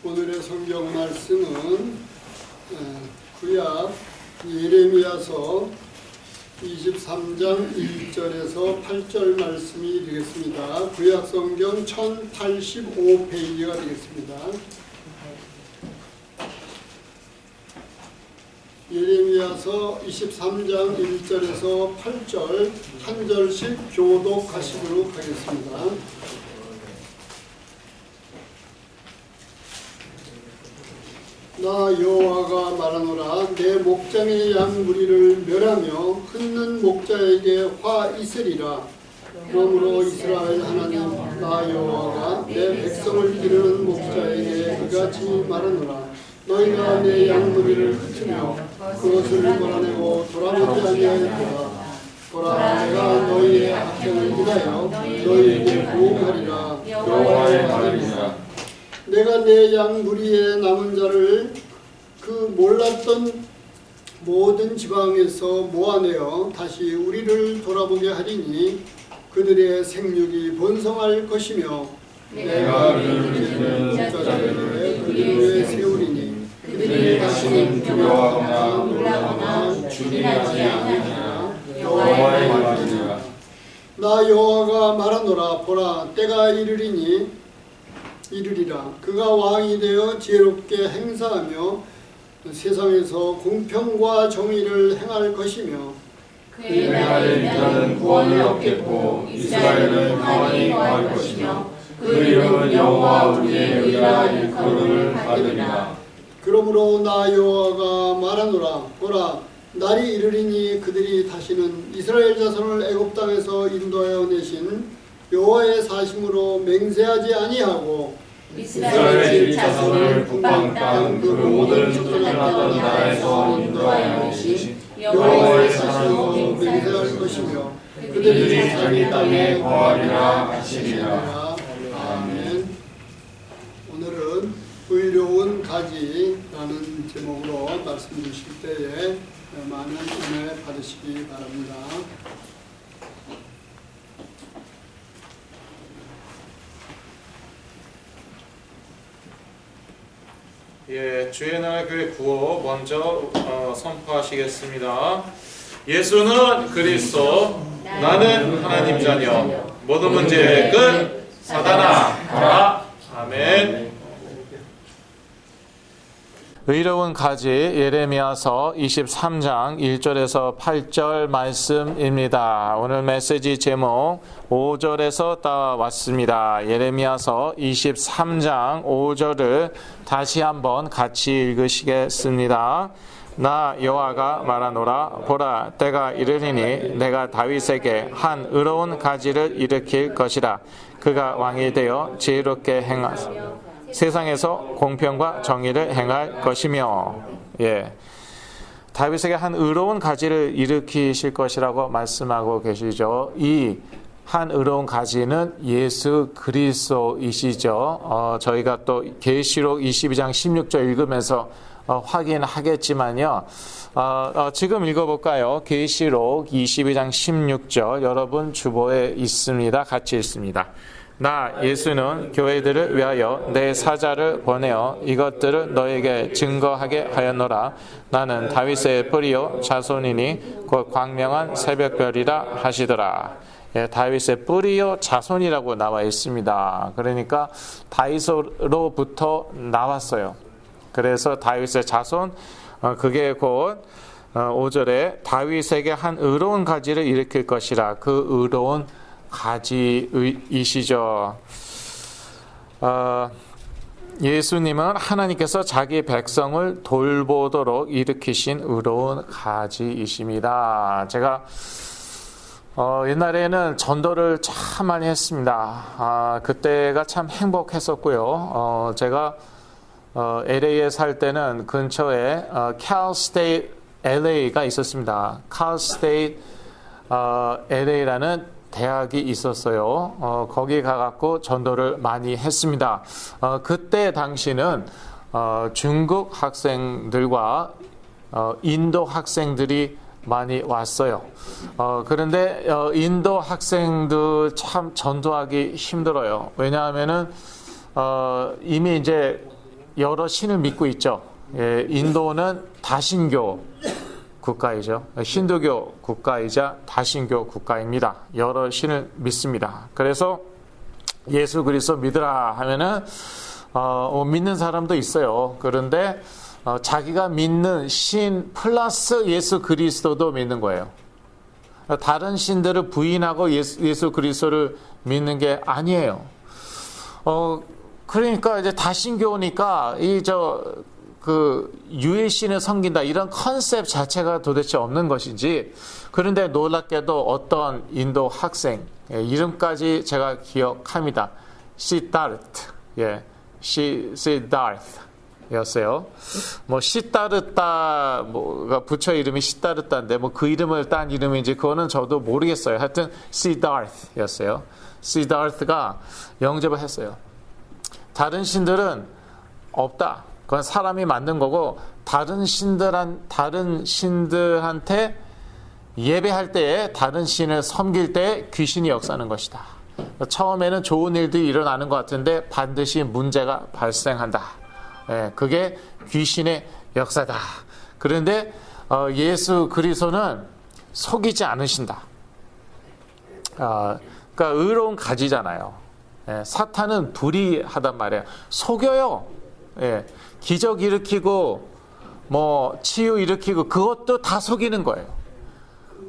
오늘의 성경 말씀은 구약 예레미야서 23장 1절에서 8절 말씀이 되겠습니다. 구약 성경 1085페이지가 되겠습니다. 예레미야서 23장 1절에서 8절 한 절씩 교독하시도록 하겠습니다. 나 여호와가 말하노라. 내 목장의 양 무리를 멸하며 흩는 목자에게 화 있으리라. 그러므로 이스라엘 하나님 나 여호와가 내 백성을 기르는 목자에게 이같이 말하노라. 너희가 내 양 무리를 흩으며 그것을 몰아내고 돌아보지 아니하였도다. 보라, 내가 너희의 악행을 인하여 너희에게 보응하리라. 여호와의 말이니라. 내가 내 양 무리의 남은 자를 그 몰랐던 모든 지방에서 모아내어 다시 우리를 돌아보게 하리니 그들의 생육이 번성할 것이며 내가 그들을 기르는 목자들에게 그들을 세우리니 그들이 다시는 두려워하거나 놀라거나 주의하지 않으리라. 여호와의 말이니라. 나 여호와가 말하노라. 보라, 때가 이르리라. 그가 왕이 되어 지혜롭게 행사하며 세상에서 공평과 정의를 행할 것이며 그의 나라를 유다는 구원을 얻겠고 이스라엘은 평안히 거할 것이며 그 이름은 여호와 우리의 의라 일컬음을 받으리라. 그러므로 나 여호와가 말하노라. 보라, 날이 이르리니 그들이 다시는 이스라엘 자손을 애굽 땅에서 인도하여 내신 여호와의 사심으로 맹세하지 아니하고 이스라엘 자손을 북방 땅 그 모든 쫓겨났던 나라에서 인도하여 내신 여호와의 사심으로 맹세할 것이며 그들이 자기 땅에 거하리라 하시리라. 아멘. 오늘은 의로운 가지라는 제목으로 말씀 주실 때에 많은 은혜 받으시기 바랍니다. 주의 나라 교회 구호 먼저 선포하시겠습니다. 예수는 그리스도, 나는 하나님 자녀. 모든 문제의 끝, 사단아 가라. 아멘. 의로운 가지 예레미야서 23장 1절에서 8절 말씀입니다. 오늘 메시지 제목 5절에서 따왔습니다. 예레미야서 23장 5절을 다시 한번 같이 읽으시겠습니다. 나 여호와가 말하노라. 보라, 때가 이르리니 내가 다윗에게 한 의로운 가지를 일으킬 것이라. 그가 왕이 되어 지혜롭게 행하사 세상에서 공평과 정의를 행할 것이며. 다윗에게 한 의로운 가지를 일으키실 것이라고 말씀하고 계시죠. 이 한 의로운 가지는 예수 그리스도이시죠. 저희가 또 계시록 22장 16절 읽으면서 확인하겠지만요. 지금 읽어볼까요? 계시록 22장 16절 여러분 주보에 있습니다. 같이 읽습니다. 나 예수는 교회들을 위하여 내 사자를 보내어 이것들을 너에게 증거하게 하였노라. 나는 다윗의 뿌리요 자손이니 곧 광명한 새벽별이라 하시더라. 다윗의 뿌리요 자손이라고 나와 있습니다. 그러니까 다윗으로부터 나왔어요. 그래서 다윗의 자손, 그게 곧 5절에 다윗에게 한 의로운 가지를 일으킬 것이라. 그 의로운 가지이시죠. 예수님은 하나님께서 자기 백성을 돌보도록 일으키신 의로운 가지이십니다. 제가 옛날에는 전도를 참 많이 했습니다. 그때가 참 행복했었고요. 제가 LA에 살 때는 근처에 cal State LA가 있었습니다. cal State LA라는 대학이 있었어요. 거기 가갖고 전도를 많이 했습니다. 그때 당시는 중국 학생들과 인도 학생들이 많이 왔어요. 그런데 인도 학생들 참 전도하기 힘들어요. 왜냐하면은 이미 이제 여러 신을 믿고 있죠. 예, 인도는 다신교 국가이죠. 힌두교 국가이자 다신교 국가입니다. 여러 신을 믿습니다. 그래서 예수 그리스도 믿으라 하면은 믿는 사람도 있어요. 그런데 자기가 믿는 신 플러스 예수 그리스도도 믿는 거예요. 다른 신들을 부인하고 예수 그리스도를 믿는 게 아니에요. 그러니까 이제 다신교니까 유일신을 섬긴다 이런 컨셉 자체가 도대체 없는 것인지. 그런데 놀랍게도 어떤 인도 학생 이름까지 제가 기억합니다. 시다르트, 시다르트였어요. 뭐 시다르타 뭐가 부처 이름이 시다르타인데 뭐 그 이름을 딴 이름인지 그거는 저도 모르겠어요. 하여튼 시다르트였어요. 시다르트가 영접을 했어요. 다른 신들은 없다. 그건 사람이 만든 거고 다른 신들한테 예배할 때에 다른 신을 섬길 때 귀신이 역사하는 것이다. 처음에는 좋은 일들이 일어나는 것 같은데 반드시 문제가 발생한다. 그게 귀신의 역사다. 그런데 예수 그리스도는 속이지 않으신다. 그러니까 의로운 가지잖아요. 사탄은 불의하단 말이에요. 속여요. 기적 일으키고 뭐 치유 일으키고 그것도 다 속이는 거예요.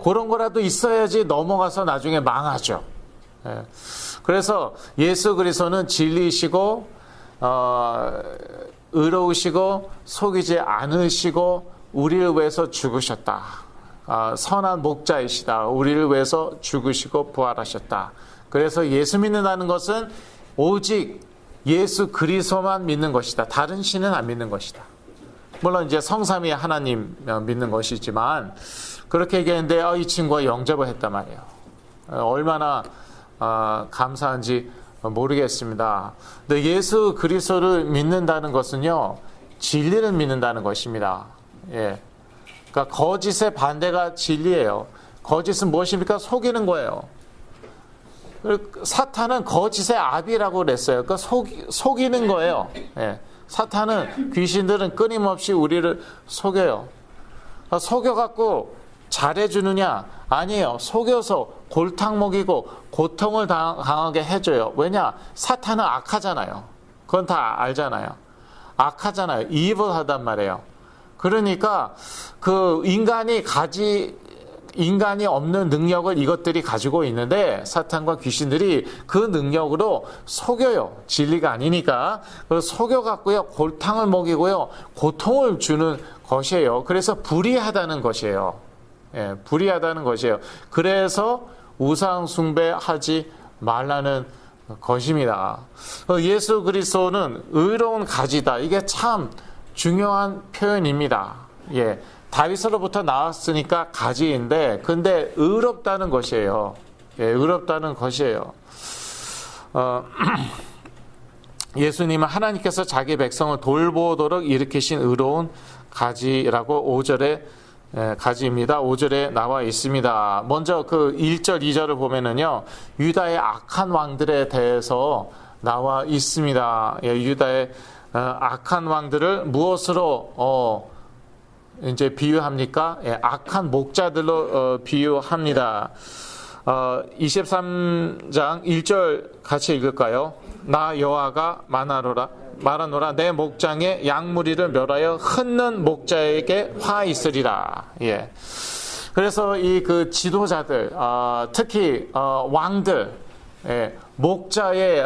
그런 거라도 있어야지 넘어가서 나중에 망하죠. 그래서 예수 그리스도는 진리이시고 의로우시고 속이지 않으시고 우리를 위해서 죽으셨다. 선한 목자이시다. 우리를 위해서 죽으시고 부활하셨다. 그래서 예수 믿는다는 것은 오직 예수 그리스도만 믿는 것이다. 다른 신은 안 믿는 것이다. 물론 이제 성삼위 하나님 믿는 것이지만 그렇게 얘기했는데 이 친구가 영접을 했단 말이에요. 얼마나 감사한지 모르겠습니다. 근데 예수 그리스도를 믿는다는 것은요, 진리를 믿는다는 것입니다. 그러니까 거짓의 반대가 진리예요. 거짓은 무엇입니까? 속이는 거예요. 사탄은 거짓의 아비라고 그랬어요. 그러니까 속이는 거예요. 사탄은 귀신들은 끊임없이 우리를 속여요. 속여갖고 잘해주느냐? 아니에요. 속여서 골탕 먹이고 고통을 당하게 해줘요. 왜냐? 사탄은 악하잖아요. 그건 다 알잖아요. 악하잖아요. 이블하단 말이에요. 그러니까 그 인간이 없는 능력을 이것들이 가지고 있는데 사탄과 귀신들이 그 능력으로 속여요. 진리가 아니니까. 속여갖고요. 골탕을 먹이고요. 고통을 주는 것이에요. 그래서 불의하다는 것이에요. 불의하다는 것이에요. 그래서 우상 숭배하지 말라는 것입니다. 예수 그리스도는 의로운 가지다. 이게 참 중요한 표현입니다. 다윗으로부터 나왔으니까 가지인데, 근데 의롭다는 것이에요. 의롭다는 것이에요. 예수님은 하나님께서 자기 백성을 돌보도록 일으키신 의로운 가지라고 5절에 가지입니다. 5절에 나와 있습니다. 먼저 그 1절, 2절을 보면은요, 유다의 악한 왕들에 대해서 나와 있습니다. 유다의 악한 왕들을 무엇으로 이제 비유합니까? 악한 목자들로 비유합니다. 23장 1절 같이 읽을까요? 나 여호와가 말하노라 내 목장에 양무리를 멸하여 흩는 목자에게 화 있으리라. 그래서 이 그 지도자들, 특히 왕들, 목자에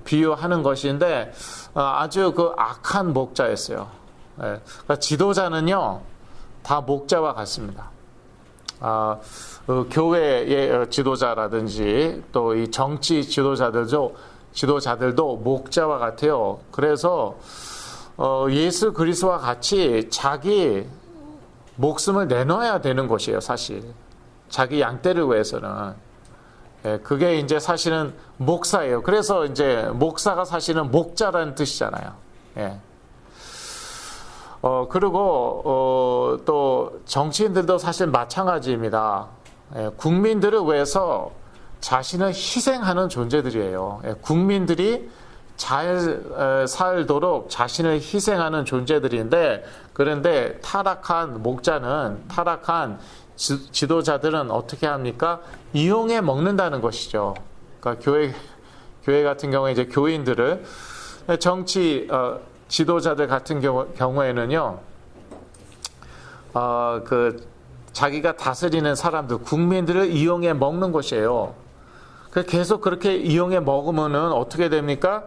비유하는 것인데 아주 그 악한 목자였어요. 그러니까 지도자는요 다 목자와 같습니다. 교회의 지도자라든지 또 이 정치 지도자들도 목자와 같아요. 그래서 예수 그리스도와 같이 자기 목숨을 내놔야 되는 것이에요. 사실 자기 양떼를 위해서는. 그게 이제 사실은 목사예요. 그래서 이제 목사가 사실은 목자라는 뜻이잖아요. 그리고 또 정치인들도 사실 마찬가지입니다. 국민들을 위해서 자신을 희생하는 존재들이에요. 국민들이 잘 살도록 자신을 희생하는 존재들인데, 그런데 타락한 목자는, 타락한 지도자들은 어떻게 합니까? 이용해 먹는다는 것이죠. 그러니까 교회 같은 경우에 이제 교인들을, 정치 지도자들 같은 경우에는요, 자기가 다스리는 사람들, 국민들을 이용해 먹는 것이에요. 계속 그렇게 이용해 먹으면은 어떻게 됩니까?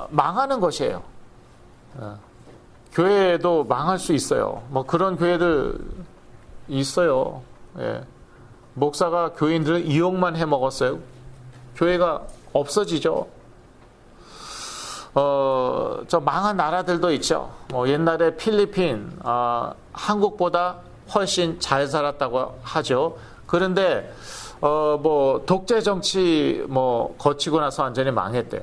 망하는 것이에요. 교회도 망할 수 있어요. 뭐 그런 교회들 있어요. 목사가 교인들을 이용만 해 먹었어요. 교회가 없어지죠. 저 망한 나라들도 있죠. 뭐 옛날에 필리핀, 한국보다 훨씬 잘 살았다고 하죠. 그런데 뭐 독재 정치 뭐 거치고 나서 완전히 망했대요.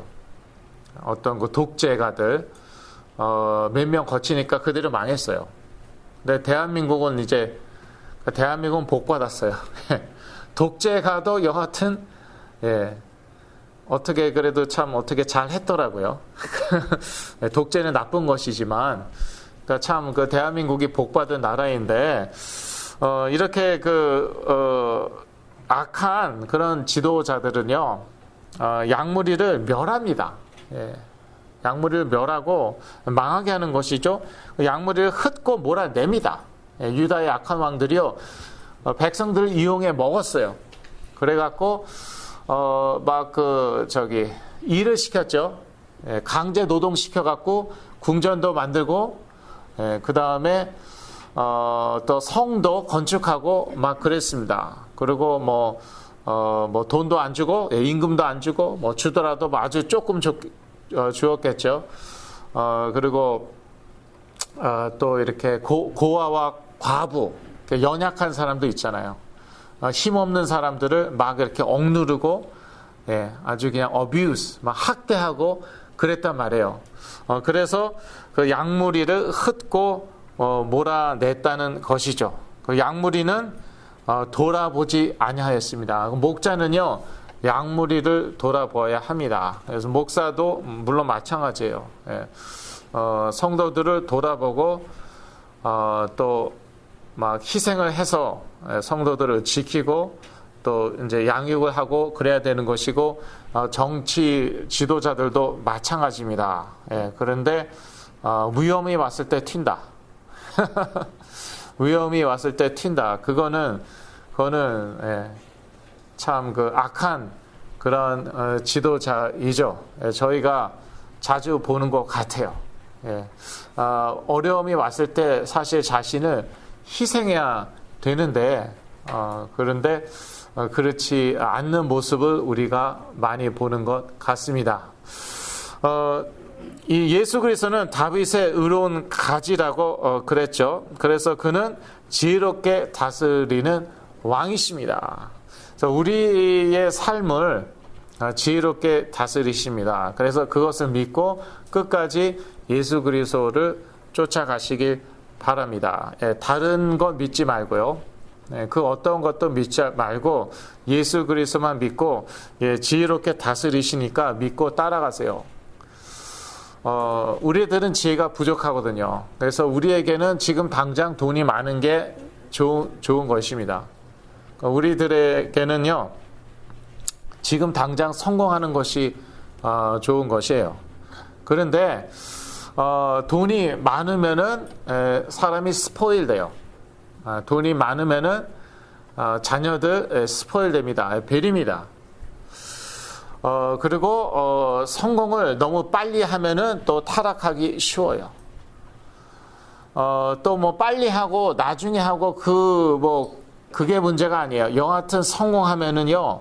어떤 그 독재가들 몇 명 거치니까 그대로 망했어요. 근데 대한민국은 이제 대한민국은 복 받았어요. 독재가도 여하튼 어떻게 그래도 참 어떻게 잘 했더라고요. 독재는 나쁜 것이지만 그러니까 참 그 대한민국이 복 받은 나라인데 이렇게 악한 그런 지도자들은요, 양무리를 멸합니다. 양무리를 멸하고 망하게 하는 것이죠. 양무리를 흩고 몰아냅니다. 유다의 악한 왕들이요, 백성들을 이용해 먹었어요. 그래갖고 일을 시켰죠. 강제 노동 시켜갖고 궁전도 만들고, 그 다음에 또 성도 건축하고 막 그랬습니다. 그리고 뭐 돈도 안 주고, 임금도 안 주고, 뭐 주더라도 아주 조금 주었겠죠. 그리고 또 이렇게 고아와 과부, 연약한 사람도 있잖아요. 힘없는 사람들을 막 이렇게 억누르고, 아주 그냥 abuse, 막 학대하고 그랬단 말이에요. 그래서 그 양무리를 흩고 몰아냈다는 것이죠. 그 양무리는 돌아보지 아니하였습니다. 목자는요, 양무리를 돌아보아야 합니다. 그래서 목사도 물론 마찬가지예요. 성도들을 돌아보고 또 막 희생을 해서 성도들을 지키고 또 이제 양육을 하고 그래야 되는 것이고, 정치 지도자들도 마찬가지입니다. 그런데 위험이 왔을 때 튄다. 위험이 왔을 때 튄다. 그거는 참 그 악한 그런 지도자이죠. 저희가 자주 보는 것 같아요. 어려움이 왔을 때 사실 자신을 희생해야 되는데, 그런데 그렇지 않는 모습을 우리가 많이 보는 것 같습니다. 이 예수 그리스도는 다윗의 의로운 가지라고 그랬죠. 그래서 그는 지혜롭게 다스리는 왕이십니다. 그래서 우리의 삶을 지혜롭게 다스리십니다. 그래서 그것을 믿고 끝까지 예수 그리스도를 쫓아가시길 바랍니다. 다른 것 믿지 말고요. 그 어떤 것도 믿지 말고 예수 그리스도만 믿고 지혜롭게 다스리시니까 믿고 따라가세요. 우리들은 지혜가 부족하거든요. 그래서 우리에게는 지금 당장 돈이 많은 게 좋은 것입니다. 우리들에게는요, 지금 당장 성공하는 것이 좋은 것이에요. 그런데 돈이 많으면은 사람이 스포일 돼요. 돈이 많으면은 자녀들 스포일 됩니다. 베립니다. 그리고 성공을 너무 빨리 하면은 또 타락하기 쉬워요. 또 뭐 빨리 하고 나중에 하고 그게 문제가 아니에요. 여하튼 성공하면은요,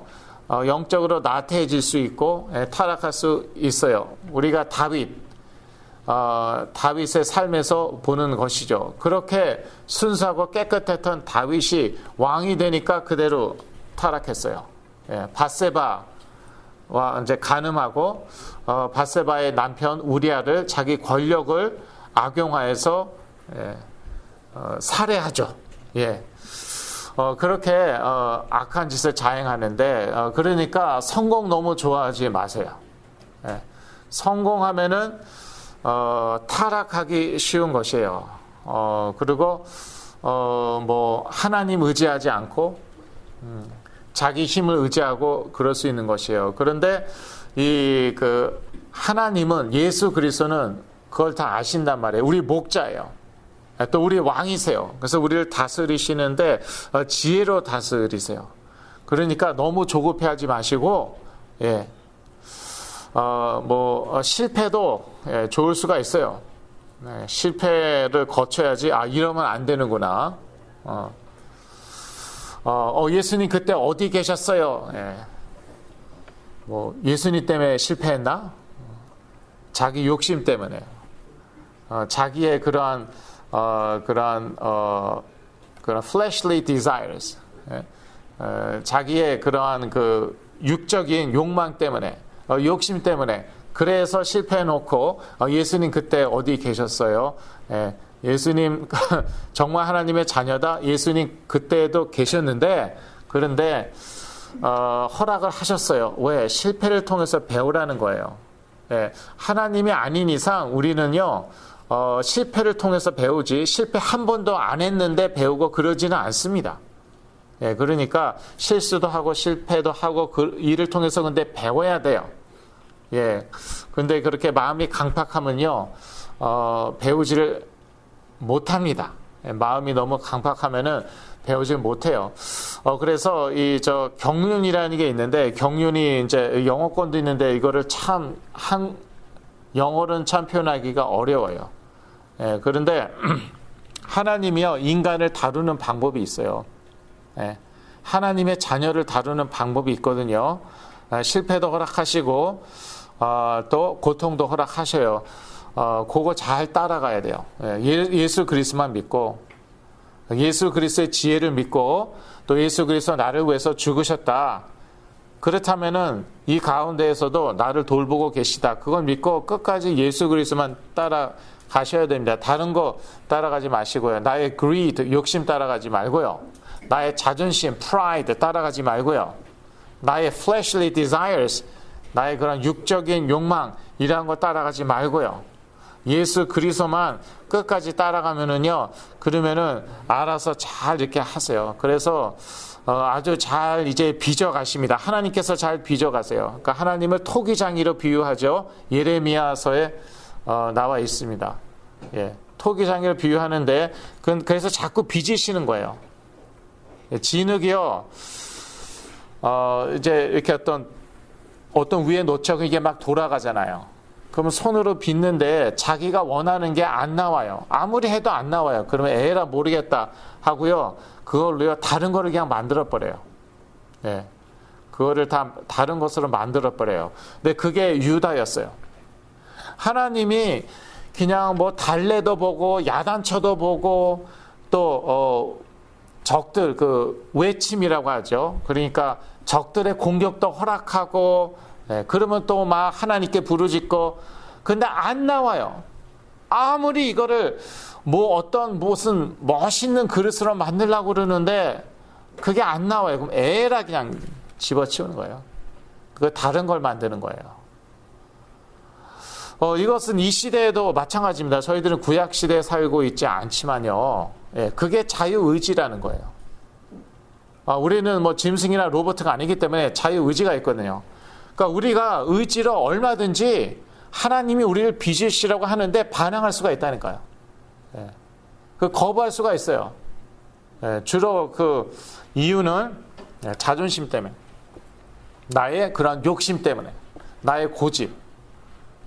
영적으로 나태해질 수 있고 타락할 수 있어요. 우리가 다윗의 삶에서 보는 것이죠. 그렇게 순수하고 깨끗했던 다윗이 왕이 되니까 그대로 타락했어요. 밧세바와 이제 간음하고 밧세바의 남편 우리아를 자기 권력을 악용하여서 살해하죠. 그렇게 악한 짓을 자행하는데, 그러니까 성공 너무 좋아하지 마세요. 예. 성공하면은 타락하기 쉬운 것이에요. 그리고 뭐 하나님 의지하지 않고 자기 힘을 의지하고 그럴 수 있는 것이에요. 그런데 그 하나님은, 예수 그리스도는 그걸 다 아신단 말이에요. 우리 목자예요. 또 우리 왕이세요. 그래서 우리를 다스리시는데 지혜로 다스리세요. 그러니까 너무 조급해하지 마시고, 예, 실패도 좋을 수가 있어요. 네, 실패를 거쳐야지, 이러면 안 되는구나. 예수님 그때 어디 계셨어요? 예. 예수님 때문에 실패했나? 자기 욕심 때문에, 자기의 그러한 fleshly desires, 자기의 그러한 그 육적인 욕망 때문에, 욕심 때문에, 그래서 실패해놓고 예수님 그때 어디 계셨어요? 예수님 정말 하나님의 자녀다. 예수님 그때도 계셨는데, 그런데 허락을 하셨어요. 왜? 실패를 통해서 배우라는 거예요. 하나님이 아닌 이상 우리는요, 실패를 통해서 배우지, 실패 한 번도 안 했는데 배우고 그러지는 않습니다. 그러니까 실수도 하고 실패도 하고 그 일을 통해서 근데 배워야 돼요. 근데 그렇게 마음이 강팍하면요, 배우지를 못합니다. 마음이 너무 강팍하면은 배우지 못해요. 그래서 경륜이라는 게 있는데, 경륜이 이제 영어권도 있는데 이거를 영어로는 참 표현하기가 어려워요. 그런데 하나님이요, 인간을 다루는 방법이 있어요. 하나님의 자녀를 다루는 방법이 있거든요. 실패도 허락하시고 또 고통도 허락하셔요. 그거 잘 따라가야 돼요. 예수 그리스도만 믿고, 예수 그리스도의 지혜를 믿고, 또 예수 그리스도 나를 위해서 죽으셨다. 그렇다면은 이 가운데에서도 나를 돌보고 계시다. 그걸 믿고 끝까지 예수 그리스도만 따라가셔야 됩니다. 다른 거 따라가지 마시고요. 나의 greed, 욕심 따라가지 말고요. 나의 자존심, pride 따라가지 말고요. 나의 fleshly desires, 나의 그런 육적인 욕망, 이러한 거 따라가지 말고요. 예수 그리스도만 끝까지 따라가면은요, 그러면은 알아서 잘 이렇게 하세요. 그래서 아주 잘 이제 빚어가십니다. 하나님께서 잘 빚어가세요. 그러니까 하나님을 토기장이로 비유하죠. 예레미야서에 나와 있습니다. 토기장이로 비유하는데, 그래서 자꾸 빚으시는 거예요. 진흙이요, 이제 이렇게 어떤 위에 놓쳐 이게 막 돌아가잖아요. 그러면 손으로 빚는데 자기가 원하는 게 안 나와요. 아무리 해도 안 나와요. 그러면 에라 모르겠다 하고요, 그걸로요 다른 거를 그냥 만들어 버려요. 그거를 다른 것으로 만들어 버려요. 근데 그게 유다였어요. 하나님이 그냥 달래도 보고 야단쳐도 보고 또 적들, 그 외침이라고 하죠. 그러니까 적들의 공격도 허락하고, 그러면 또 막 하나님께 부르짖고, 근데 안 나와요. 아무리 이거를 무슨 멋있는 그릇으로 만들려고 그러는데 그게 안 나와요. 그럼 에라 그냥 집어치우는 거예요. 그 다른 걸 만드는 거예요. 이것은 이 시대에도 마찬가지입니다. 저희들은 구약 시대에 살고 있지 않지만요, 그게 자유의지라는 거예요. 우리는 짐승이나 로봇가 아니기 때문에 자유의지가 있거든요. 그러니까 우리가 의지로 얼마든지 하나님이 우리를 빚으시라고 하는데 반항할 수가 있다니까요. 그 거부할 수가 있어요. 주로 그 이유는 자존심 때문에, 나의 그런 욕심 때문에, 나의 고집,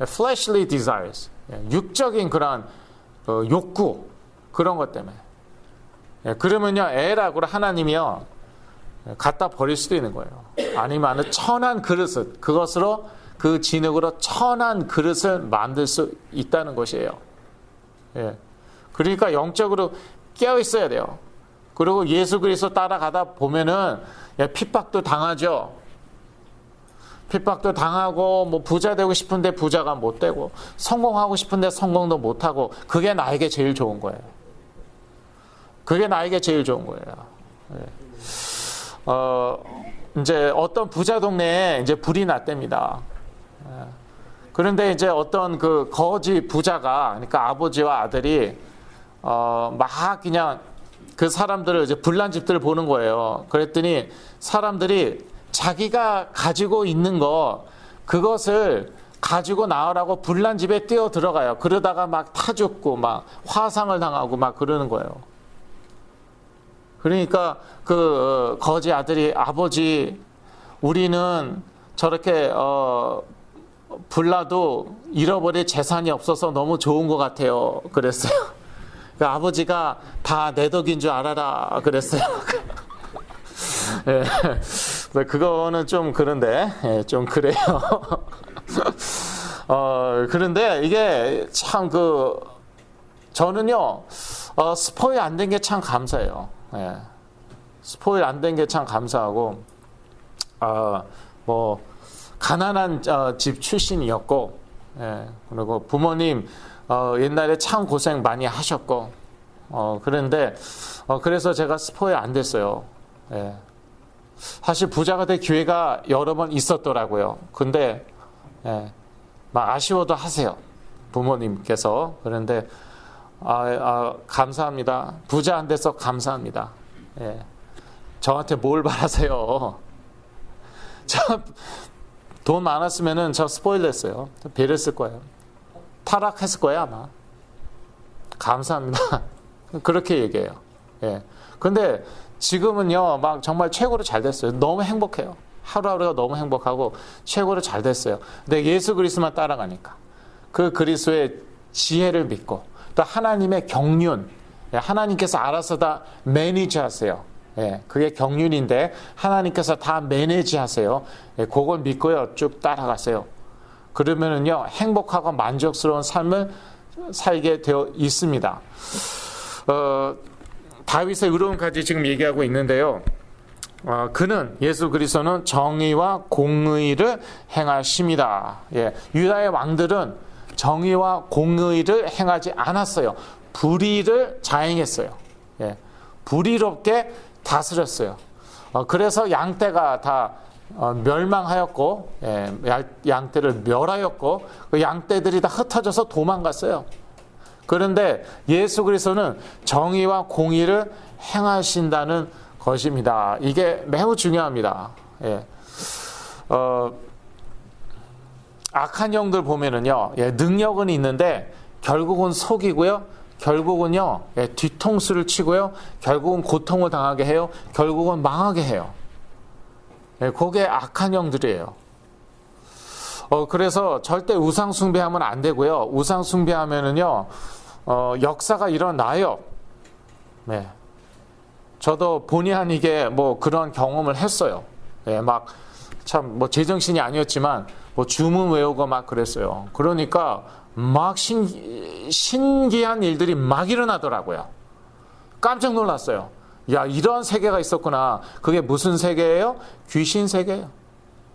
fleshly desires, 육적인 그런 욕구, 그런 것 때문에. 그러면요, 에라고 하나님이요 갖다 버릴 수도 있는 거예요. 아니면 천한 그릇을, 그것으로, 그 진흙으로 천한 그릇을 만들 수 있다는 것이에요. 그러니까 영적으로 깨어 있어야 돼요. 그리고 예수 그리스도 따라가다 보면은 핍박도 당하죠. 핍박도 당하고, 부자 되고 싶은데 부자가 못 되고, 성공하고 싶은데 성공도 못 하고, 그게 나에게 제일 좋은 거예요. 그게 나에게 제일 좋은 거예요. 이제 어떤 부자 동네에 이제 불이 났답니다. 그런데 이제 어떤 그 거지 부자가, 그러니까 아버지와 아들이 막 그냥 그 사람들을 이제 불난 집들을 보는 거예요. 그랬더니 사람들이 자기가 가지고 있는 거 그것을 가지고 나오라고 불난 집에 뛰어 들어가요. 그러다가 막 타 죽고 막 화상을 당하고 막 그러는 거예요. 그러니까 그 거지 아들이, 아버지, 우리는 저렇게 불나도 잃어버릴 재산이 없어서 너무 좋은 것 같아요. 그랬어요. 그 아버지가 다 내 덕인 줄 알아라. 그랬어요. 예, 그거는 좀 그런데, 예, 좀 그래요. 그런데 이게 참 저는요, 스포일 안 된 게 참 감사해요. 예. 스포일 안 된 게 참 감사하고, 뭐, 가난한 집 출신이었고, 예. 그리고 부모님, 옛날에 참 고생 많이 하셨고, 그런데, 그래서 제가 스포일 안 됐어요. 예. 사실 부자가 될 기회가 여러 번 있었더라고요. 근데, 예. 막 아쉬워도 하세요. 부모님께서. 그런데, 감사합니다. 부자 안 돼서 감사합니다. 예. 저한테 뭘 바라세요? 저 돈 많았으면은 저 스포일 됐어요. 배렸을 거예요. 타락했을 거예요, 아마. 감사합니다. 그렇게 얘기해요. 예. 근데 지금은요, 막 정말 최고로 잘 됐어요. 너무 행복해요. 하루하루가 너무 행복하고 최고로 잘 됐어요. 근데 예수 그리스도만 따라가니까. 그 그리스도의 지혜를 믿고, 또 하나님의 경륜, 하나님께서 알아서 다 매니지 하세요. 예, 그게 경륜인데 하나님께서 다 매니지 하세요. 예, 그걸 믿고요, 쭉 따라가세요. 그러면은요, 행복하고 만족스러운 삶을 살게 되어 있습니다. 다윗의 의로움까지 지금 얘기하고 있는데요. 그는, 예수 그리스도는 정의와 공의를 행하십니다. 예, 유다의 왕들은 정의와 공의를 행하지 않았어요. 불의를 자행했어요. 예, 불의롭게 다스렸어요. 그래서 양떼가 다 멸망하였고, 예, 양떼를 멸하였고, 그 양떼들이 다 흩어져서 도망갔어요. 그런데 예수 그리스도는 정의와 공의를 행하신다는 것입니다. 이게 매우 중요합니다. 예. 악한 영들 보면은요, 예, 능력은 있는데 결국은 속이고요, 결국은요, 예, 뒤통수를 치고요, 결국은 고통을 당하게 해요, 결국은 망하게 해요. 예, 그게 악한 영들이에요. 그래서 절대 우상 숭배하면 안 되고요. 우상 숭배하면은요, 역사가 일어나요. 네. 저도 본의 아니게 뭐 그런 경험을 했어요. 예, 막 참 뭐 제정신이 아니었지만 뭐 주문 외우고 막 그랬어요. 그러니까 막 신기한 일들이 막 일어나더라고요. 깜짝 놀랐어요. 야, 이런 세계가 있었구나. 그게 무슨 세계예요? 귀신 세계예요.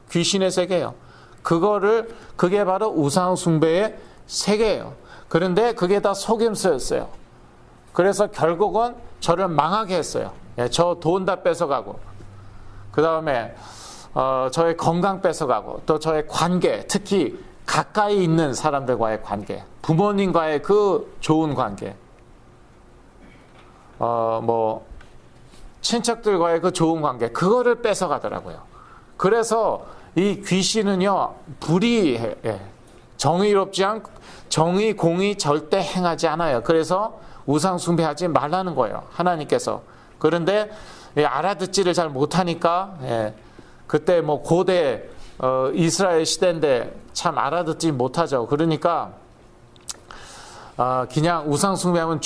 귀신의 세계예요. 그게 바로 우상 숭배의 세계예요. 그런데 그게 다 속임수였어요. 그래서 결국은 저를 망하게 했어요. 예, 저 돈 다 뺏어가고, 그 다음에 저의 건강 뺏어가고, 또 저의 관계, 특히 가까이 있는 사람들과의 관계, 부모님과의 그 좋은 관계, 뭐 친척들과의 그 좋은 관계, 그거를 뺏어가더라고요. 그래서 이 귀신은요, 불의해. 예, 정의롭지 않고 정의, 공의 절대 행하지 않아요. 그래서 우상 숭배하지 말라는 거예요, 하나님께서. 그런데 알아듣지를 잘 못하니까, 예, 그때 뭐 고대 이스라엘 시대인데 참 알아듣지 못하죠. 그러니까 그냥 우상 숭배하면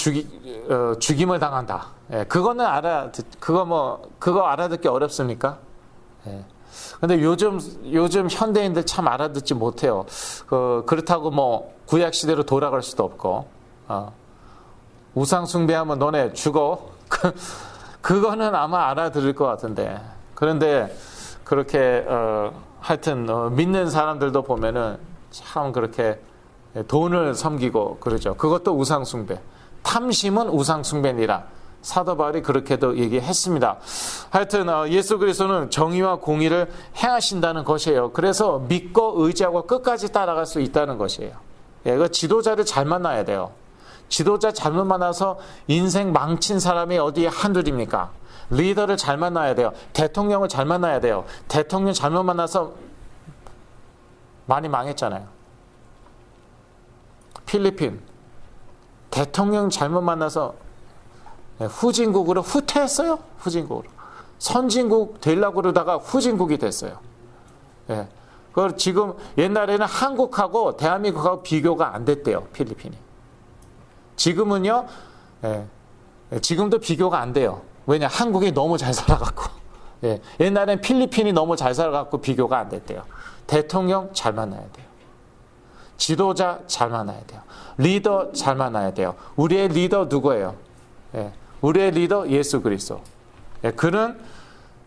죽임을 당한다. 예, 그거는 그거 알아듣기 어렵습니까? 예. 근데 요즘 현대인들 참 알아듣지 못해요. 그렇다고 뭐 구약 시대로 돌아갈 수도 없고, 우상 숭배하면 너네 죽어. 그거는 아마 알아들을 것 같은데. 그런데 그렇게 하여튼 믿는 사람들도 보면은 참 그렇게 돈을 섬기고 그러죠. 그것도 우상 숭배. 탐심은 우상 숭배니라. 사도 바울이 그렇게도 얘기했습니다. 하여튼 예수 그리스도는 정의와 공의를 행하신다는 것이에요. 그래서 믿고 의지하고 끝까지 따라갈 수 있다는 것이에요. 그 지도자를 잘 만나야 돼요. 지도자 잘못 만나서 인생 망친 사람이 어디에 한둘입니까? 리더를 잘 만나야 돼요. 대통령을 잘 만나야 돼요. 대통령 잘못 만나서 많이 망했잖아요. 필리핀 대통령 잘못 만나서 후진국으로 후퇴했어요. 후진국으로. 선진국 되려고 그러다가 후진국이 됐어요. 예. 그 지금 옛날에는 한국하고 대한민국하고 비교가 안 됐대요. 필리핀이. 지금은요. 예. 지금도 비교가 안 돼요. 왜냐? 한국이 너무 잘 살아갖고. 예. 옛날엔 필리핀이 너무 잘 살아갖고 비교가 안 됐대요. 대통령 잘 만나야 돼요. 지도자 잘 만나야 돼요. 리더 잘 만나야 돼요. 우리의 리더 누구예요? 예. 우리의 리더 예수 그리스도. 예. 그는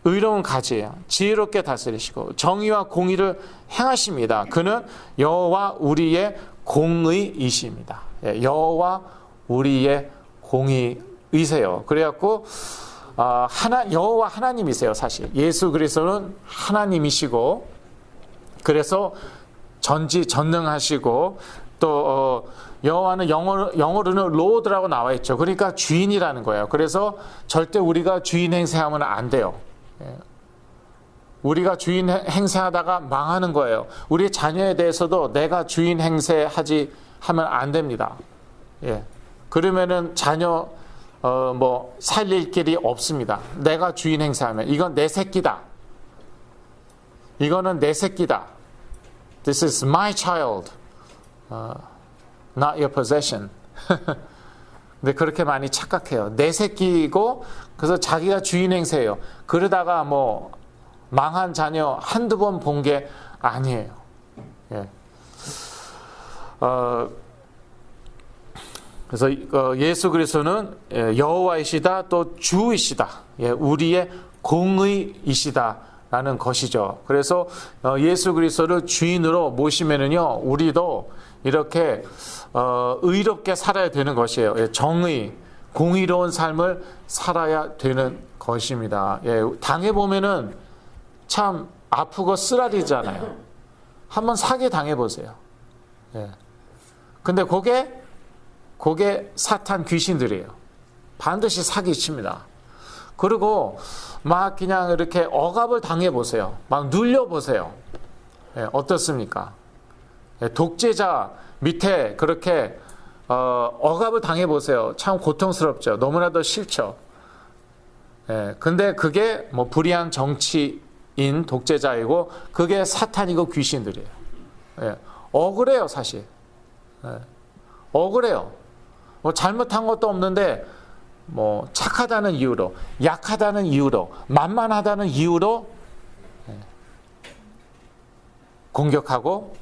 의로운 가지예요. 지혜롭게 다스리시고 정의와 공의를 행하십니다. 그는 여호와 우리의 공의이십니다. 예. 여호와 우리의 공의이세요. 그래갖고 여호와 하나님이세요. 사실 예수 그리스도는 하나님이시고 그래서 전지전능하시고 또 여호와는 영어로는 로드라고 나와 있죠. 그러니까 주인이라는 거예요. 그래서 절대 우리가 주인 행세하면 안 돼요. 우리가 주인 행세하다가 망하는 거예요. 우리 자녀에 대해서도 내가 주인 행세하지 하면 안 됩니다. 예. 그러면은 자녀 살릴 길이 없습니다. 내가 주인 행세하면 이건 내 새끼다. 이거는 내 새끼다. This is my child, not your possession. 근데 그렇게 많이 착각해요. 내 새끼고 그래서 자기가 주인 행세해요. 그러다가 망한 자녀 한두 번 본 게 아니에요. 예. 그래서 예수 그리스도는 여호와이시다 또 주이시다. 예, 우리의 공의이시다라는 것이죠. 그래서 예수 그리스도를 주인으로 모시면은요, 우리도 이렇게 의롭게 살아야 되는 것이에요. 예, 정의, 공의로운 삶을 살아야 되는 것입니다. 예, 당해보면은 참 아프고 쓰라리잖아요. 한번 사기 당해보세요. 예. 근데 그게 사탄 귀신들이에요. 반드시 사기칩니다. 그리고 막 그냥 이렇게 억압을 당해보세요. 막 눌려보세요. 예, 어떻습니까? 예, 독재자 밑에 그렇게 억압을 당해보세요. 참 고통스럽죠. 너무나도 싫죠. 예, 근데 그게 불의한 정치인 독재자이고 그게 사탄이고 귀신들이에요. 예, 억울해요, 사실. 예, 억울해요. 잘못한 것도 없는데 착하다는 이유로, 약하다는 이유로, 만만하다는 이유로 공격하고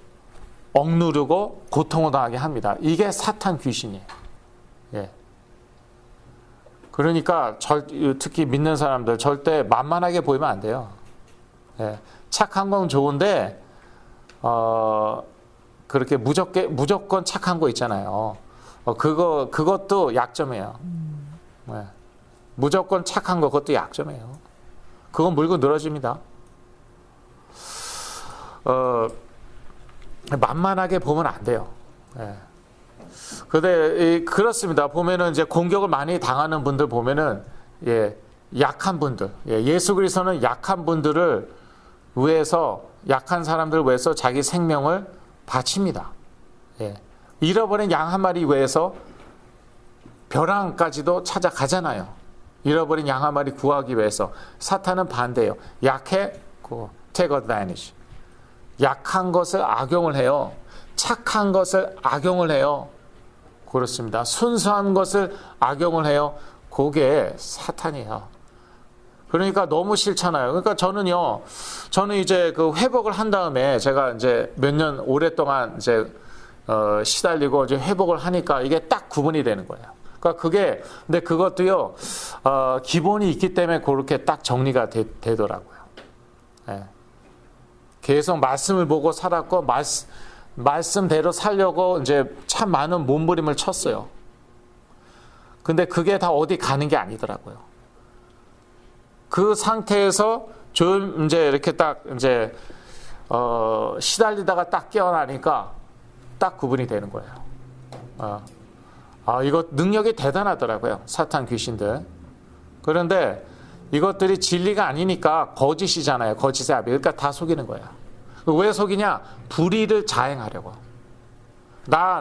억누르고 고통을 당하게 합니다. 이게 사탄 귀신이에요. 예. 그러니까 특히 믿는 사람들 절대 만만하게 보이면 안 돼요. 예. 착한 건 좋은데 그렇게 무조건 착한 거 있잖아요. 그것도 약점이에요. 네. 무조건 착한 거 그것도 약점이에요. 그건 물고 늘어집니다. 만만하게 보면 안 돼요. 네. 근데 그렇습니다. 보면은 이제 공격을 많이 당하는 분들 보면은 약한 분들, 예수 그리스도는 약한 분들을 위해서 약한 사람들을 위해서 자기 생명을 바칩니다. 예. 잃어버린 양 한 마리 위해서 벼랑까지도 찾아가잖아요. 잃어버린 양 한 마리 구하기 위해서. 사탄은 반대예요. 약해, take advantage. 약한 것을 악용을 해요. 착한 것을 악용을 해요. 그렇습니다. 순수한 것을 악용을 해요. 그게 사탄이에요. 그러니까 너무 싫잖아요. 그러니까 저는 이제 그 회복을 한 다음에 제가 이제 몇 년 오랫동안 이제 시달리고 이제 회복을 하니까 이게 딱 구분이 되는 거예요. 그러니까 근데 그것도요, 기본이 있기 때문에 그렇게 딱 정리가 되더라고요. 예. 계속 말씀을 보고 살았고, 말씀대로 살려고 이제 참 많은 몸부림을 쳤어요. 근데 그게 다 어디 가는 게 아니더라고요. 그 상태에서 좀 이제 이렇게 딱 이제 시달리다가 딱 깨어나니까 딱 구분이 되는 거예요. 이거 능력이 대단하더라고요. 사탄 귀신들. 그런데 이것들이 진리가 아니니까 거짓이잖아요. 거짓의 아비. 그러니까 다 속이는 거야. 왜 속이냐? 불의를 자행하려고.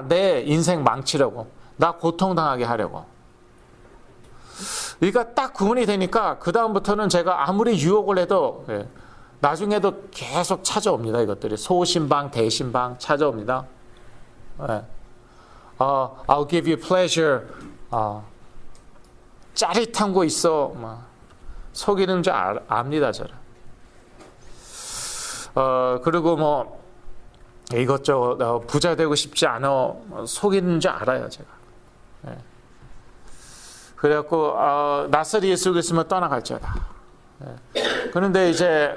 내 인생 망치려고. 나 고통당하게 하려고. 그러니까 딱 구분이 되니까 그 다음부터는 제가 아무리 유혹을 해도 나중에도 계속 찾아옵니다. 이것들이 소신방, 대신방 찾아옵니다. I'll give you pleasure. 짜릿한 거 있어. 속이는 줄 압니다, 저는. 그리고 뭐 이것저것 부자 되고 싶지 않아 속이는 줄 알아요, 제가. 그래갖고 낯설이 예수 그리스도면 떠나갈지어다. 그런데 이제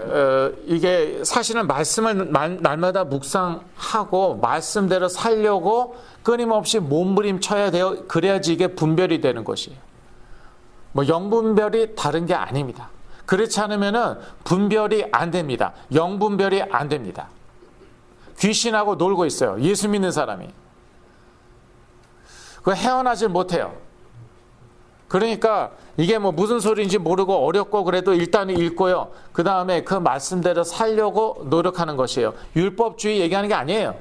이게 사실은 말씀을 날마다 묵상하고 말씀대로 살려고 끊임없이 몸부림쳐야 돼요. 그래야지 이게 분별이 되는 것이에요. 뭐 영분별이 다른 게 아닙니다. 그렇지 않으면은 분별이 안 됩니다. 영분별이 안 됩니다. 귀신하고 놀고 있어요. 예수 믿는 사람이. 그거 헤어나질 못해요. 그러니까 이게 뭐 무슨 소리인지 모르고 어렵고 그래도 일단은 읽고요. 그 다음에 그 말씀대로 살려고 노력하는 것이에요. 율법주의 얘기하는 게 아니에요.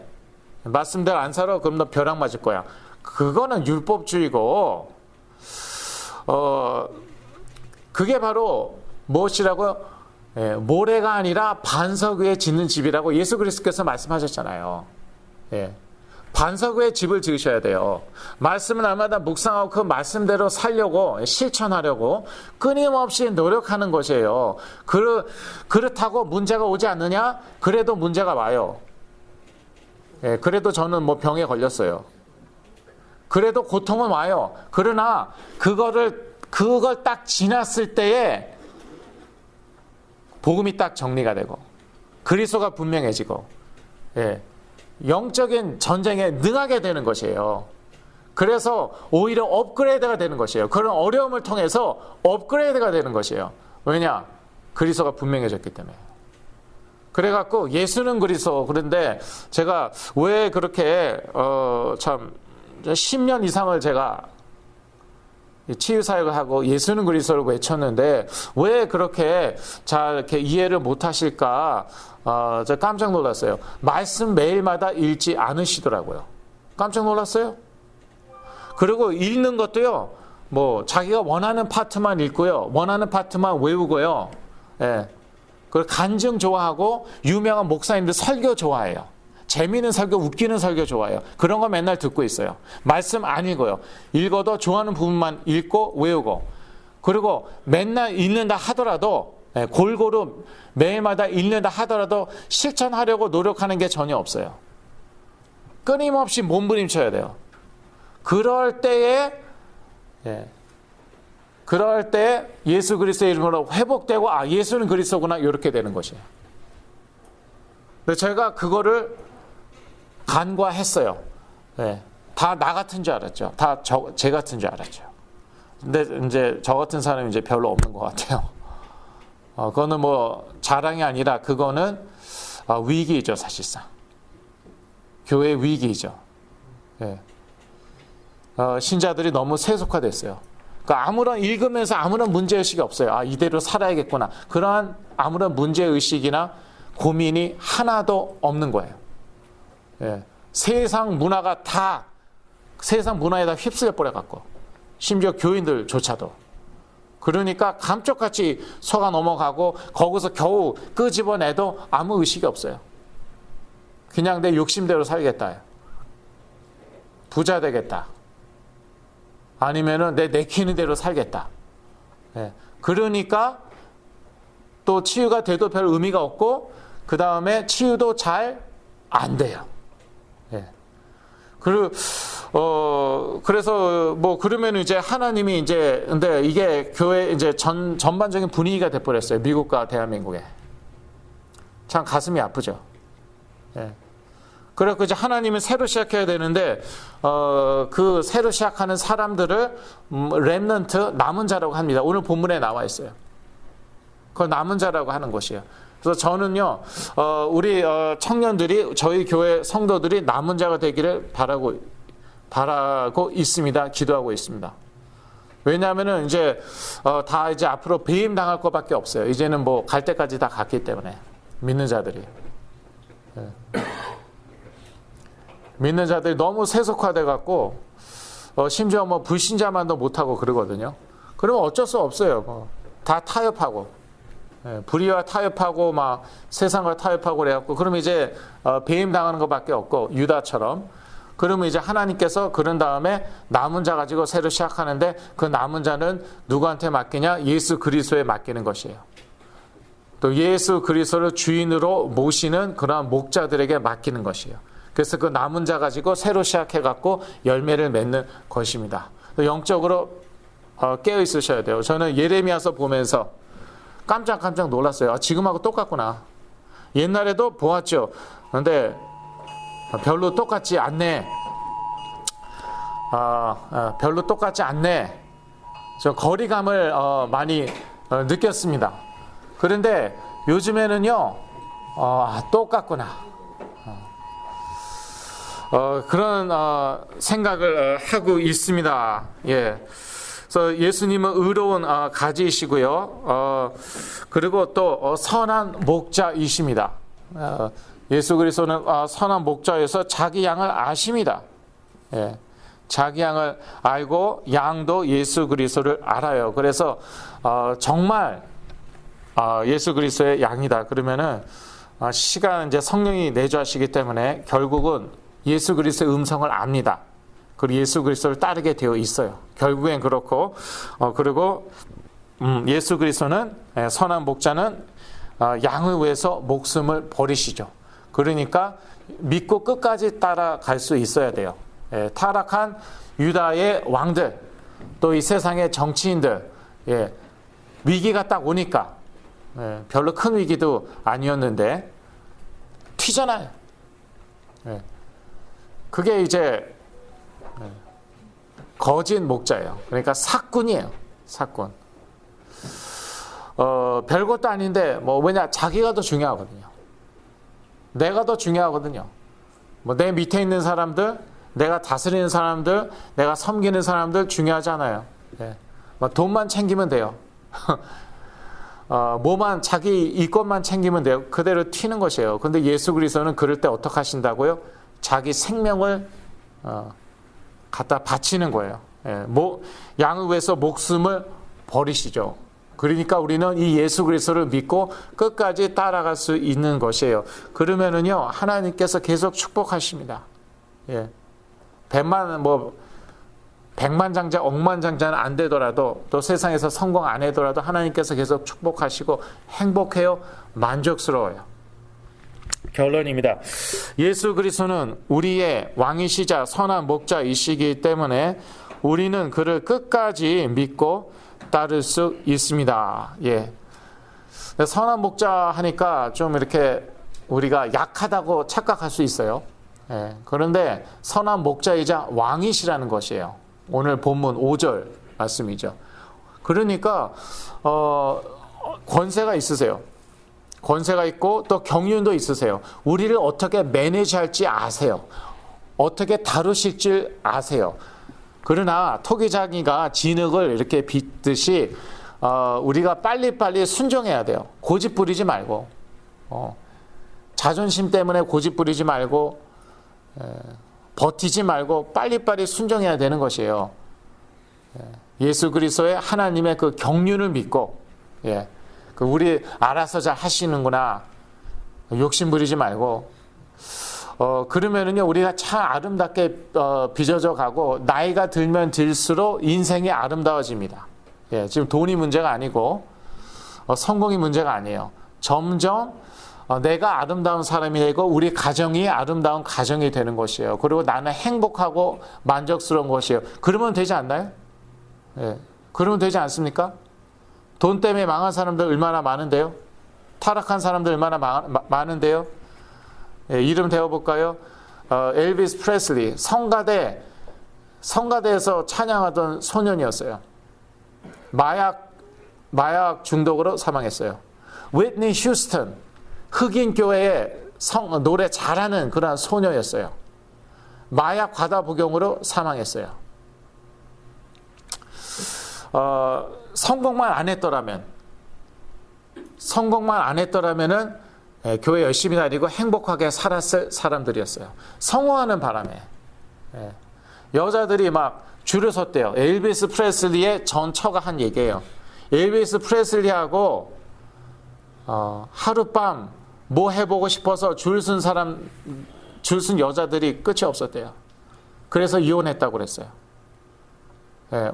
말씀대로 안 살아? 그럼 너 벼락 맞을 거야. 그거는 율법주의고, 그게 바로 무엇이라고요? 모래가 아니라 반석 위에 짓는 집이라고 예수 그리스도께서 말씀하셨잖아요. 반석 위에 집을 지으셔야 돼요. 말씀을 날마다 묵상하고 그 말씀대로 살려고 실천하려고 끊임없이 노력하는 것이에요. 그렇다고 문제가 오지 않느냐? 그래도 문제가 와요. 그래도 저는 뭐 병에 걸렸어요. 그래도 고통은 와요. 그러나 그걸 딱 지났을 때에 복음이 딱 정리가 되고 그리스도가 분명해지고 영적인 전쟁에 능하게 되는 것이에요. 그래서 오히려 업그레이드가 되는 것이에요. 그런 어려움을 통해서 업그레이드가 되는 것이에요. 왜냐? 그리스도가 분명해졌기 때문에. 그래갖고 예수는 그리스도. 그런데 제가 왜 그렇게 참 10년 이상을 제가 치유사역을 하고 예수는 그리스도를 외쳤는데 왜 그렇게 잘 이렇게 이해를 못하실까? 저 깜짝 놀랐어요. 말씀 매일마다 읽지 않으시더라고요. 깜짝 놀랐어요. 그리고 읽는 것도요, 뭐 자기가 원하는 파트만 읽고요, 원하는 파트만 외우고요. 그리고 간증 좋아하고 유명한 목사님들 설교 좋아해요. 재미있는 설교, 웃기는 설교 좋아해요. 그런 거 맨날 듣고 있어요. 말씀 안 읽어요. 읽어도 좋아하는 부분만 읽고 외우고. 그리고 맨날 읽는다 하더라도 골고루 매일마다 읽는다 하더라도 실천하려고 노력하는 게 전혀 없어요. 끊임없이 몸부림쳐야 돼요. 그럴 때에 예수 그리스도의 이름으로 회복되고 예수는 그리스도구나 이렇게 되는 것이에요. 제가 그거를 간과했어요. 다 나 같은 줄 알았죠. 다 제 같은 줄 알았죠. 근데 이제 저 같은 사람이 이제 별로 없는 것 같아요. 그거는 뭐 자랑이 아니라 그거는 위기이죠, 사실상. 교회 위기이죠. 신자들이 너무 세속화됐어요. 그러니까 아무런 읽으면서 아무런 문제의식이 없어요. 이대로 살아야겠구나. 그러한 아무런 문제의식이나 고민이 하나도 없는 거예요. 세상 문화가 다 세상 문화에 다 휩쓸려 버려갖고 심지어 교인들조차도. 그러니까 감쪽같이 속아 넘어가고 거기서 겨우 끄집어내도 아무 의식이 없어요. 그냥 내 욕심대로 살겠다. 부자 되겠다. 아니면은 내 내키는 대로 살겠다. 그러니까 또 치유가 돼도 별 의미가 없고 그 다음에 치유도 잘 안 돼요. 그래서 뭐 그러면 이제 하나님이 이제 근데 이게 교회 이제 전반적인 분위기가 돼버렸어요. 미국과 대한민국에. 참 가슴이 아프죠. 그래서 이제 하나님은 새로 시작해야 되는데 그 새로 시작하는 사람들을 렘넌트, 남은 자라고 합니다. 오늘 본문에 나와 있어요. 그걸 남은 자라고 하는 것이에요. 그래서 저는요, 우리 청년들이, 저희 교회 성도들이 남은 자가 되기를 바라고 있습니다. 기도하고 있습니다. 왜냐하면은 이제 다 이제 앞으로 배임 당할 것밖에 없어요. 이제는 뭐 갈 때까지 다 갔기 때문에 믿는 자들이. 믿는 자들이 너무 세속화돼 갖고 심지어 뭐 불신자만도 못하고 그러거든요. 그러면 어쩔 수 없어요. 다 타협하고 불의와 타협하고 막 세상과 타협하고 그래갖고 그러면 이제 배임 당하는 것밖에 없고 유다처럼. 그러면 이제 하나님께서 그런 다음에 남은 자 가지고 새로 시작하는데 그 남은 자는 누구한테 맡기냐? 예수 그리스도에 맡기는 것이에요. 또 예수 그리스도를 주인으로 모시는 그러한 목자들에게 맡기는 것이에요. 그래서 그 남은 자 가지고 새로 시작해갖고 열매를 맺는 것입니다. 영적으로 깨어 있으셔야 돼요. 저는 예레미야서 보면서 깜짝 놀랐어요. 지금하고 똑같구나. 옛날에도 보았죠. 그런데 별로 똑같지 않네. 별로 똑같지 않네. 저 거리감을 많이 느꼈습니다. 그런데 요즘에는요, 똑같구나. 그런 생각을 하고 있습니다. 예. 그래서 예수님은 의로운 가지이시고요. 그리고 또 선한 목자이십니다. 예수 그리스도는 선한 목자여서 자기 양을 아십니다. 예. 자기 양을 알고 양도 예수 그리스도를 알아요. 그래서 정말 예수 그리스도의 양이다. 그러면은 시간 이제 성령이 내주하시기 때문에 결국은 예수 그리스도의 음성을 압니다. 그리고 예수 그리스도를 따르게 되어 있어요. 결국엔 그렇고 그리고 예수 그리스도는 선한 목자는 양을 위해서 목숨을 버리시죠. 그러니까 믿고 끝까지 따라갈 수 있어야 돼요. 타락한 유다의 왕들, 또 이 세상의 정치인들, 위기가 딱 오니까 별로 큰 위기도 아니었는데 튀잖아요. 그게 이제 거짓 목자예요. 그러니까 사꾼이에요. 사꾼. 별것도 아닌데 왜냐 자기가 더 중요하거든요. 내가 더 중요하거든요. 내 밑에 있는 사람들, 내가 다스리는 사람들, 내가 섬기는 사람들 중요하지 않아요. 돈만 챙기면 돼요. 뭐만 자기 이것만 챙기면 돼요. 그대로 튀는 것이에요. 근데 예수 그리스도는 그럴 때 어떻게 하신다고요? 자기 생명을 갖다 바치는 거예요. 양을 위해서 목숨을 버리시죠. 그러니까 우리는 이 예수 그리스도를 믿고 끝까지 따라갈 수 있는 것이에요. 그러면은요, 하나님께서 계속 축복하십니다. 백만장자, 억만장자는 안 되더라도 또 세상에서 성공 안 하더라도 하나님께서 계속 축복하시고 행복해요. 만족스러워요. 결론입니다. 예수 그리스도는 우리의 왕이시자 선한 목자이시기 때문에 우리는 그를 끝까지 믿고 따를 수 있습니다. 선한 목자 하니까 좀 이렇게 우리가 약하다고 착각할 수 있어요. 그런데 선한 목자이자 왕이시라는 것이에요. 오늘 본문 5절 말씀이죠. 그러니까 권세가 있으세요. 권세가 있고 또 경륜도 있으세요. 우리를 어떻게 매니지할지 아세요. 어떻게 다루실 줄 아세요. 그러나 토기장이가 진흙을 이렇게 빚듯이 우리가 빨리빨리 순종해야 돼요. 고집 부리지 말고 자존심 때문에 고집 부리지 말고 버티지 말고 빨리빨리 순종해야 되는 것이에요. 예수 그리스도의 하나님의 그 경륜을 믿고 우리 알아서 잘 하시는구나 욕심 부리지 말고 그러면은요 우리가 참 아름답게 빚어져 가고 나이가 들면 들수록 인생이 아름다워집니다. 지금 돈이 문제가 아니고 성공이 문제가 아니에요. 점점 내가 아름다운 사람이 되고 우리 가정이 아름다운 가정이 되는 것이에요. 그리고 나는 행복하고 만족스러운 것이에요. 그러면 되지 않나요? 그러면 되지 않습니까? 돈 때문에 망한 사람들 얼마나 많은데요? 타락한 사람들 얼마나 많은데요? 이름 대어볼까요? 엘비스 프레슬리 성가대에서 찬양하던 소년이었어요. 마약 중독으로 사망했어요. 휘트니 휴스턴 흑인 교회에 노래 잘하는 그런 소녀였어요. 마약 과다 복용으로 사망했어요. 성공만 안 했더라면은 교회 열심히 다니고 행복하게 살았을 사람들이었어요. 성공하는 바람에 여자들이 막 줄을 섰대요. 엘비스 프레슬리의 전 처가 한 얘기예요. 엘비스 프레슬리하고 하룻밤 뭐 해보고 싶어서 줄 쓴 여자들이 끝이 없었대요. 그래서 이혼했다고 그랬어요.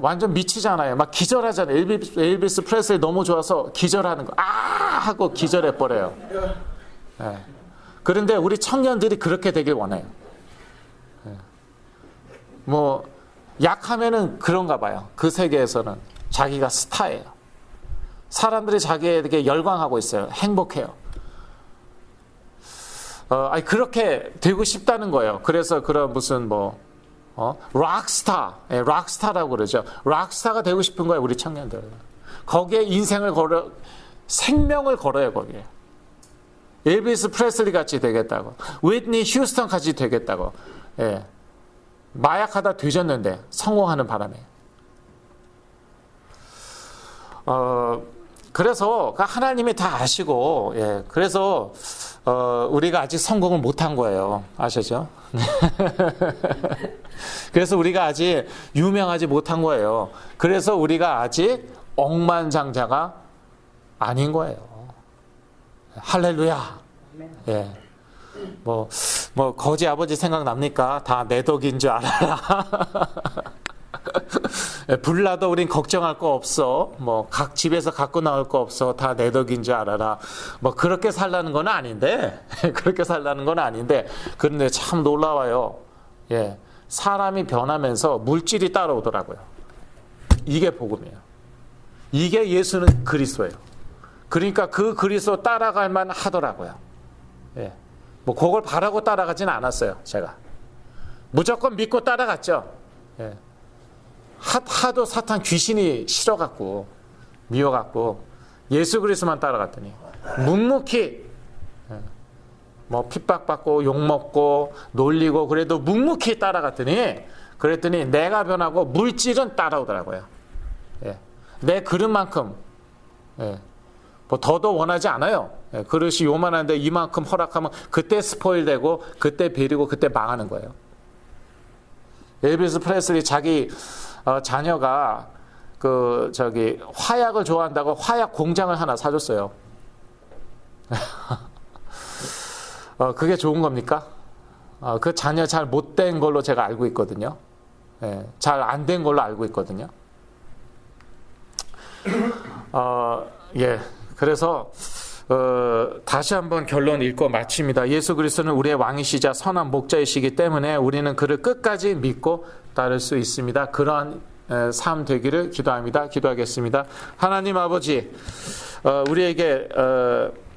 완전 미치잖아요. 막 기절하잖아요. 엘비스 프레슬리 너무 좋아서 기절하는 거. 하고 기절해버려요. 그런데 우리 청년들이 그렇게 되길 원해요. 뭐 약하면은 그런가 봐요. 그 세계에서는 자기가 스타예요. 사람들이 자기에게 열광하고 있어요. 행복해요. 그렇게 되고 싶다는 거예요. 그래서 그런 무슨 락스타라고 그러죠. 락스타가 되고 싶은 거예요, 우리 청년들. 거기에 생명을 걸어요, 거기에. 엘비스 프레슬리 같이 되겠다고. 휘트니 휴스턴 같이 되겠다고. 마약하다 뒤졌는데 성공하는 바람에. 그래서 하나님이 다 아시고, 그래서 우리가 아직 성공을 못한 거예요. 아시죠? 그래서 우리가 아직 유명하지 못한 거예요. 그래서 우리가 아직 억만장자가 아닌 거예요. 할렐루야. 거지 아버지 생각납니까? 다 내 덕인 줄 알아라. 불나도 우린 걱정할 거 없어. 각 집에서 갖고 나올 거 없어. 다 내 덕인 줄 알아라. 그렇게 살라는 건 아닌데. 그런데 참 놀라워요. 사람이 변하면서 물질이 따라오더라고요. 이게 복음이에요. 이게 예수는 그리스도예요. 그러니까 그 그리스도 따라갈 만 하더라고요. 그걸 바라고 따라가진 않았어요. 제가 무조건 믿고 따라갔죠. 하도 사탄 귀신이 싫어갖고 미워갖고 예수 그리스도만 따라갔더니 묵묵히 핍박받고 욕먹고 놀리고 그래도 묵묵히 따라갔더니 그랬더니 내가 변하고 물질은 따라오더라고요. 내 그릇만큼 더도 원하지 않아요. 그릇이 요만한데 이만큼 허락하면 그때 스포일되고 그때 베리고 그때 망하는 거예요. 엘비스 프레슬리 자기 자녀가 화약을 좋아한다고 화약 공장을 하나 사줬어요. 그게 좋은 겁니까? 그 자녀 잘 못된 걸로 제가 알고 있거든요. 잘 안 된 걸로 알고 있거든요. 그래서 다시 한번 결론 읽고 마칩니다. 예수 그리스도는 우리의 왕이시자 선한 목자이시기 때문에 우리는 그를 끝까지 믿고 따를 수 있습니다. 그러한 삶 되기를 기도합니다. 기도하겠습니다. 하나님 아버지, 우리에게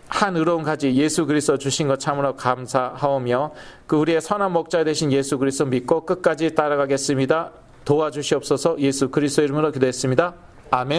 한 의로운 가지 예수 그리스도 주신 것 참으로 감사하오며 그 우리의 선한 목자 되신 예수 그리스도 믿고 끝까지 따라가겠습니다. 도와주시옵소서. 예수 그리스도 이름으로 기도했습니다. 아멘.